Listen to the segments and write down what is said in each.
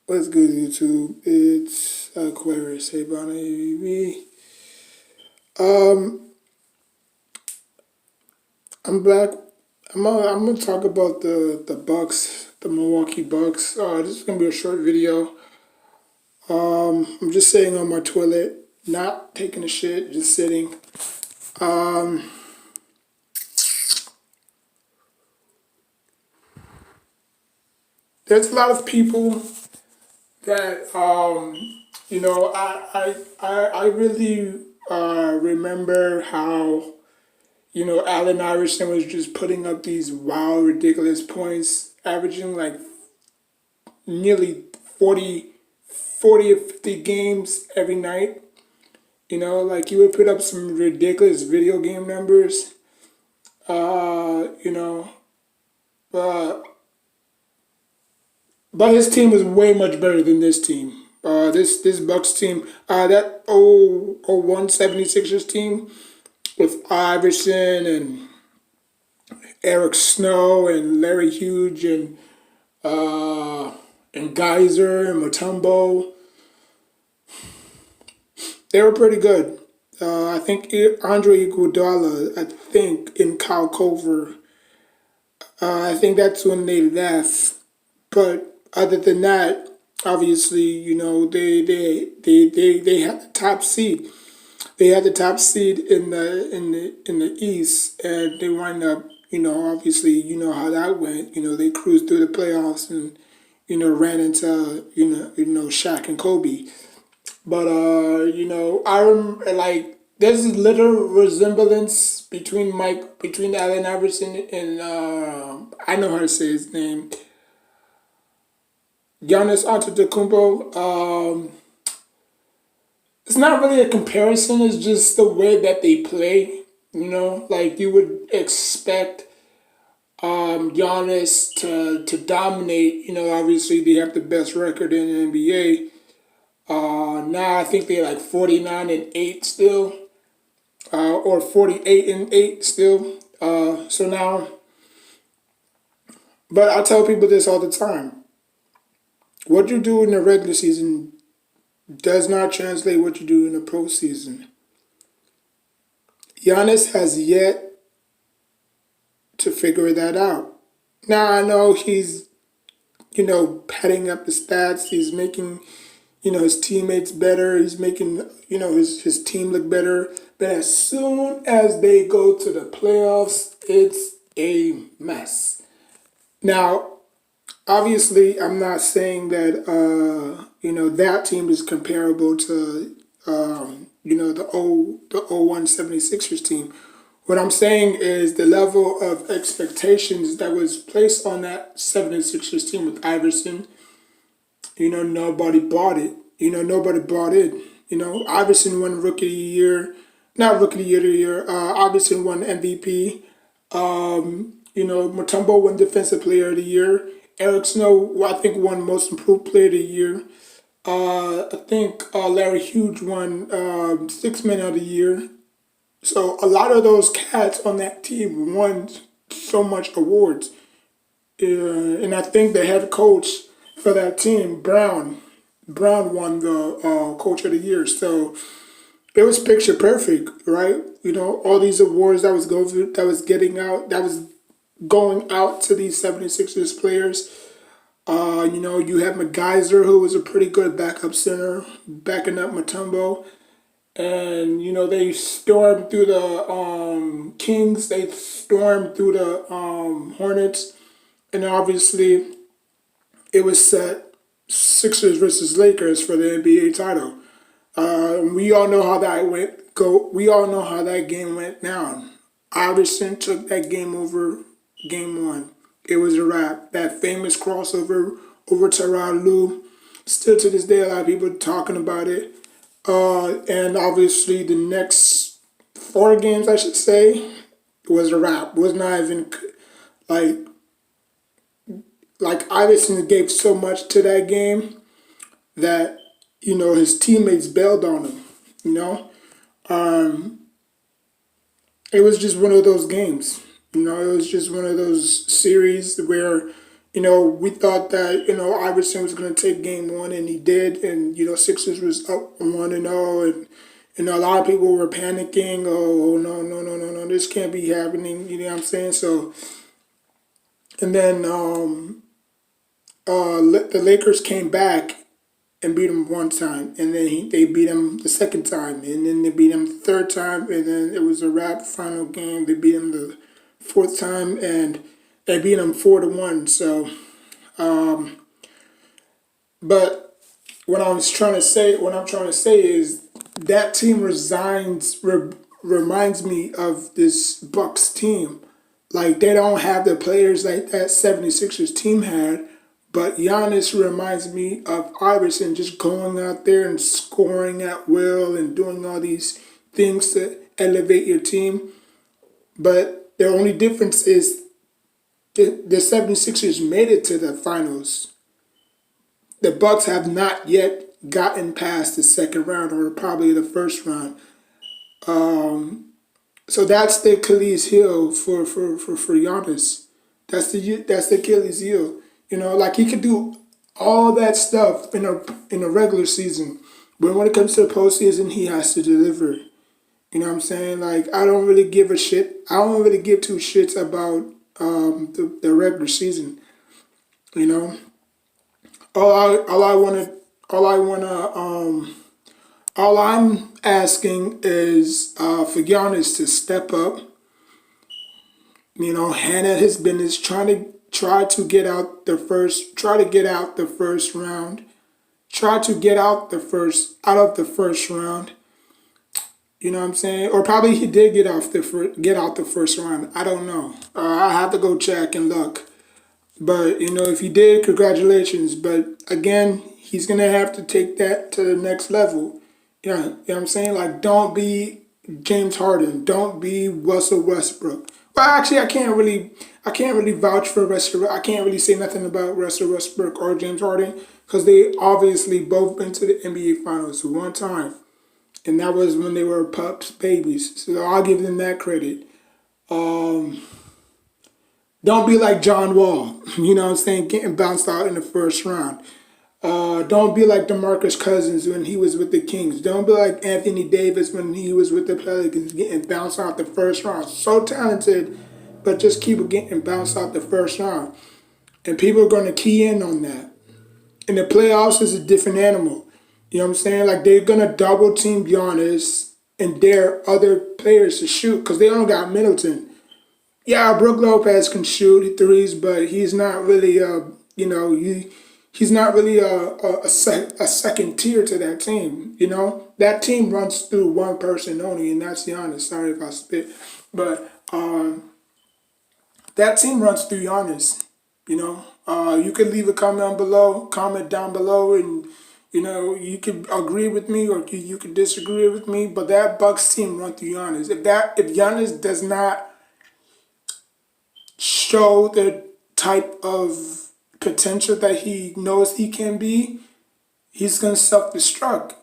What's good, YouTube? It's Aquarius. Hey, Bonnie, ABB. Um, I'm back. I'm gonna talk about the Bucks, the Milwaukee Bucks. This is gonna be a short video. I'm just sitting on my toilet, not taking a shit, just sitting. Um, there's a lot of people that I really remember how Allen Iverson was just putting up these wild, ridiculous points, averaging like nearly 40 or 50 games every night. Like he would put up some ridiculous video game numbers. Uh, you know, uh, but his team was way much better than this team. This Bucks team, that 01 76ers team with Iverson and Eric Snow and Larry Hughes uh, and Geyser and Mutombo. They were pretty good. I think Andre Iguodala, I think in Kyle Cover, I think that's when they left. But other than that, obviously, they had the top seed. They had the top seed in the East, and they wind up, obviously, you know how that went. They cruised through the playoffs and ran into Shaq and Kobe. But like there's a little resemblance between Allen Iverson and I know how to say his name, Giannis Antetokounmpo. It's not really a comparison. It's just the way that they play. Like you would expect Giannis to dominate. Obviously they have the best record in the NBA. Now I think they're like 49-8 still, or 48-8 still. So now, but I tell people this all the time: what you do in the regular season does not translate what you do in the postseason. Giannis has yet to figure that out. Now I know he's padding up the stats. He's making his teammates better. He's making his team look better. But as soon as they go to the playoffs, it's a mess. Now, obviously, I'm not saying that that team is comparable to the 76ers team. What I'm saying is the level of expectations that was placed on that 76ers team with Iverson. Nobody bought it. Nobody bought it. Iverson won Rookie of the Year, not Rookie of the Year. Iverson won MVP. Mutombo won Defensive Player of the Year. Eric Snow, I think, won Most Improved Player of the Year. I think Larry Hughes won Six Man of the Year. So a lot of those cats on that team won so much awards. And I think the head coach for that team, Brown won the Coach of the Year. So it was picture perfect, right? All these awards that was going out to these 76ers players. You have McGeyser, who was a pretty good backup center, backing up Mutombo. And they stormed through the Kings. They stormed through the Hornets, and obviously it was set Sixers versus Lakers for the NBA title. We all know how that went. We all know how that game went down. Iverson took that game over game one. It was a wrap. That famous crossover over Tyronn Lue. Still to this day, a lot of people talking about it. And obviously the next four games, I should say, was a wrap. Was not even like Iverson gave so much to that game that his teammates bailed on him. You know, um, it was just one of those games. It was just one of those series where We thought that Iverson was going to take game one, and he did, and Sixers was up 1-0, and a lot of people were panicking. Oh no no no no no, this can't be happening. You know what I'm saying? So, and then the Lakers came back and beat him one time, and then they beat him the second time, and then they beat him the third time, and then it was a wrap final game. They beat him the fourth time, and they beat him 4-1. So, but what I'm trying to say is that team reminds me of this Bucks team. Like they don't have the players like that 76ers team had, but Giannis reminds me of Iverson just going out there and scoring at will and doing all these things to elevate your team. But the only difference is the 76ers made it to the finals. The Bucks have not yet gotten past the second round or probably the first round. So that's the Achilles heel for Giannis. That's the Achilles heel. Like he could do all that stuff in a regular season, but when it comes to the postseason, he has to deliver. You know what I'm saying? Like I don't really give a shit. I don't really give two shits about the regular season. You know, all I wanna all I wanna all I'm asking is for Giannis to step up. Hand at his business, try to get out the first round. Try to get out of the first round. You know what I'm saying? Or probably he did get out the first round. I don't know. I have to go check and look. But if he did, congratulations. But again, he's gonna have to take that to the next level. Yeah, you know what I'm saying? Like, don't be James Harden. Don't be Russell Westbrook. Well, actually, I can't really vouch for Russell. I can't really say nothing about Russell Westbrook or James Harden because they obviously both been to the NBA Finals one time, and that was when they were pups, babies. So I'll give them that credit. Um, don't be like John Wall. You know what I'm saying? Getting bounced out in the first round. Don't be like DeMarcus Cousins when he was with the Kings. Don't be like Anthony Davis when he was with the Pelicans, getting bounced out the first round. So talented, but just keep getting bounced out the first round. And people are going to key in on that. In the playoffs, is a different animal. You know what I'm saying? Like they're going to double team Giannis and dare other players to shoot because they only got Middleton. Yeah, Brook Lopez can shoot threes, but he's not really he's not really a second tier to that team. That team runs through one person only, and that's Giannis. Sorry if I spit, but that team runs through Giannis. You could leave a comment down below, and you could agree with me or you could disagree with me. But that Bucks team runs through Giannis. If Giannis does not show the type of potential that he knows he can be, he's going to self-destruct.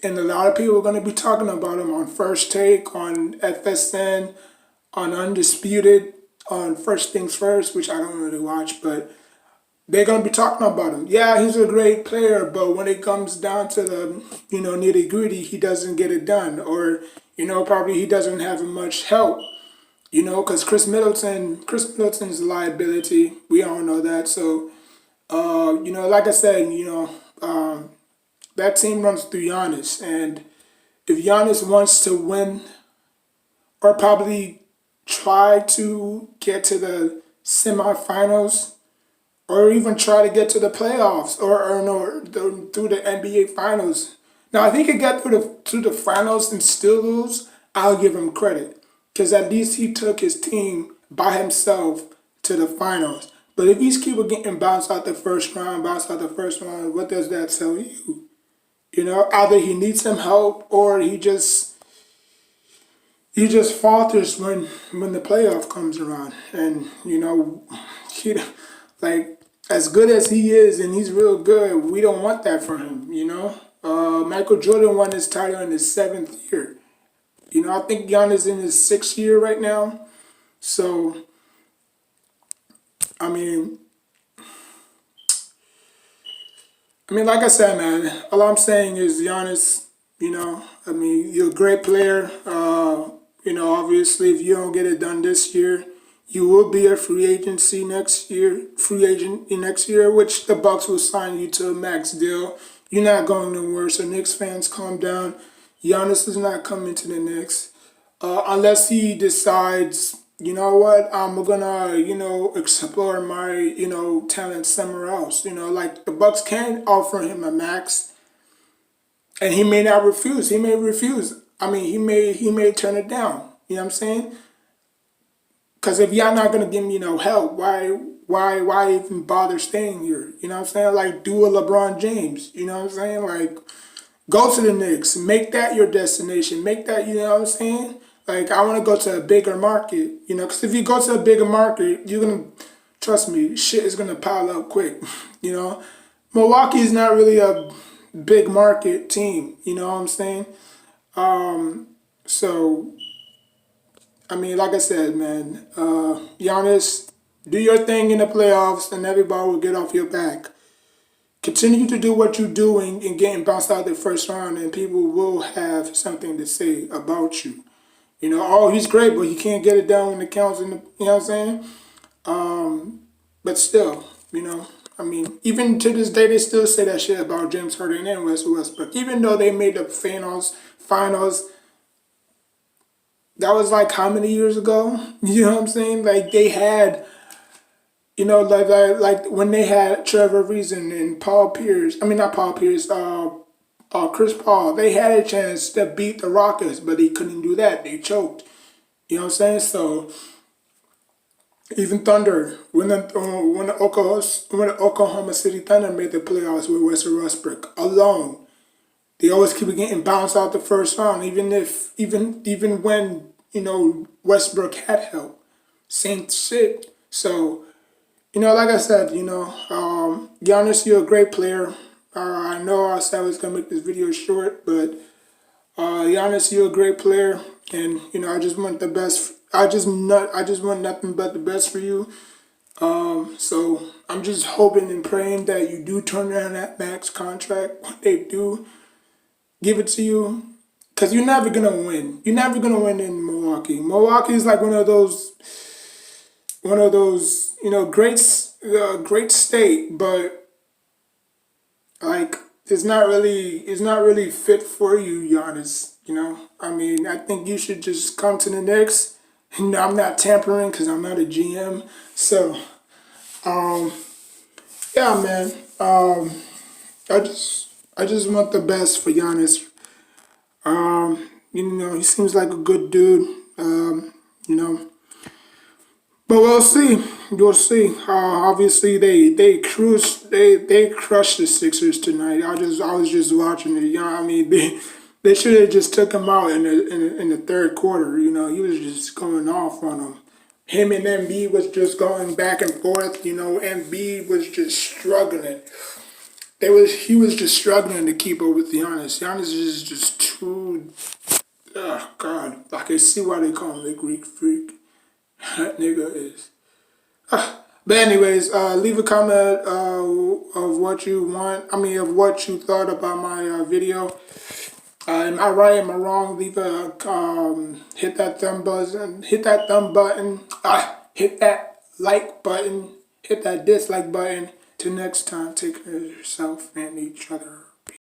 And a lot of people are going to be talking about him on First Take, on FSN, on Undisputed, on First Things First, which I don't really watch, but they're going to be talking about him. Yeah, he's a great player, but when it comes down to the, nitty gritty, he doesn't get it done. Or, probably he doesn't have much help. Because Chris Middleton's a liability. We all know that. So, like I said, that team runs through Giannis. And if Giannis wants to win or probably try to get to the semifinals or even try to get to the playoffs or no, through the NBA Finals. Now, if he could get through the finals and still lose, I'll give him credit because at least he took his team by himself to the finals. But if he's keep getting bounced out the first round, what does that tell you? Either he needs some help or he just falters when the playoff comes around. And he, like as good as he is, and he's real good, we don't want that for him. Michael Jordan won his title in his seventh year. I think Giannis in his sixth year right now. So, I mean, I mean, like I said, man, all I'm saying is Giannis, I mean, you're a great player. Obviously, if you don't get it done this year, you will be a free agent next year, which the Bucks will sign you to a max deal. You're not going nowhere, so Knicks fans, calm down. Giannis is not coming to the Knicks unless he decides, you know what, I'm gonna, explore my, talent somewhere else. Like the Bucks can offer him a max, and he may not refuse. He may refuse. I mean, he may turn it down. You know what I'm saying? Because if y'all not gonna give me no help, why even bother staying here? You know what I'm saying? Like do a LeBron James. You know what I'm saying? Like go to the Knicks. Make that your destination. Make that, you know what I'm saying? Like, I want to go to a bigger market, because if you go to a bigger market, you're going to, trust me, shit is going to pile up quick, you know? Milwaukee is not really a big market team, you know what I'm saying? So, I mean, like I said, man, Giannis, do your thing in the playoffs and everybody will get off your back. Continue to do what you're doing and getting bounced out the first round, and people will have something to say about you. Oh, he's great, but he can't get it done when it counts in the, you know what I'm saying? But still, I mean, even to this day, they still say that shit about James Harden and Russell Westbrook. Even though they made the finals, that was like how many years ago? You know what I'm saying? Like they had, like when they had Trevor Reason and Paul Pierce. I mean, not Paul Pierce. Chris Paul. They had a chance to beat the Rockets, but they couldn't do that. They choked. You know what I'm saying? So even Thunder, when the Oklahoma City Thunder made the playoffs with Russell Westbrook alone, they always keep getting bounced out the first round. Even when Westbrook had help, same shit. So like I said, Giannis, you're a great player. I know I said I was gonna make this video short, but Giannis, you're a great player, and I just want the best. I just want nothing but the best for you. So I'm just hoping and praying that you do turn around that max contract when they do give it to you, because you're never gonna win. You're never gonna win in Milwaukee. Milwaukee is like one of those great state, but like it's not really fit for you, Giannis. I mean, I think you should just come to the Knicks. I'm not tampering because I'm not a GM. So, yeah, man. I just want the best for Giannis. He seems like a good dude. You know, but we'll see. We'll see. Obviously, they crushed the Sixers tonight. I was just watching it. I mean, they should have just took him out in the third quarter. He was just going off on them. Him and Embiid was just going back and forth. Embiid was just struggling. He was just struggling to keep up with Giannis. Giannis is just too. Oh God, I can see why they call him the Greek freak. That nigga is. But anyways, leave a comment of what you want. I mean, of what you thought about my video. Am I right? Am I wrong? Leave a hit that thumb button. Hit that thumb button. Hit that like button. Hit that dislike button. Till next time, take care of yourself and each other.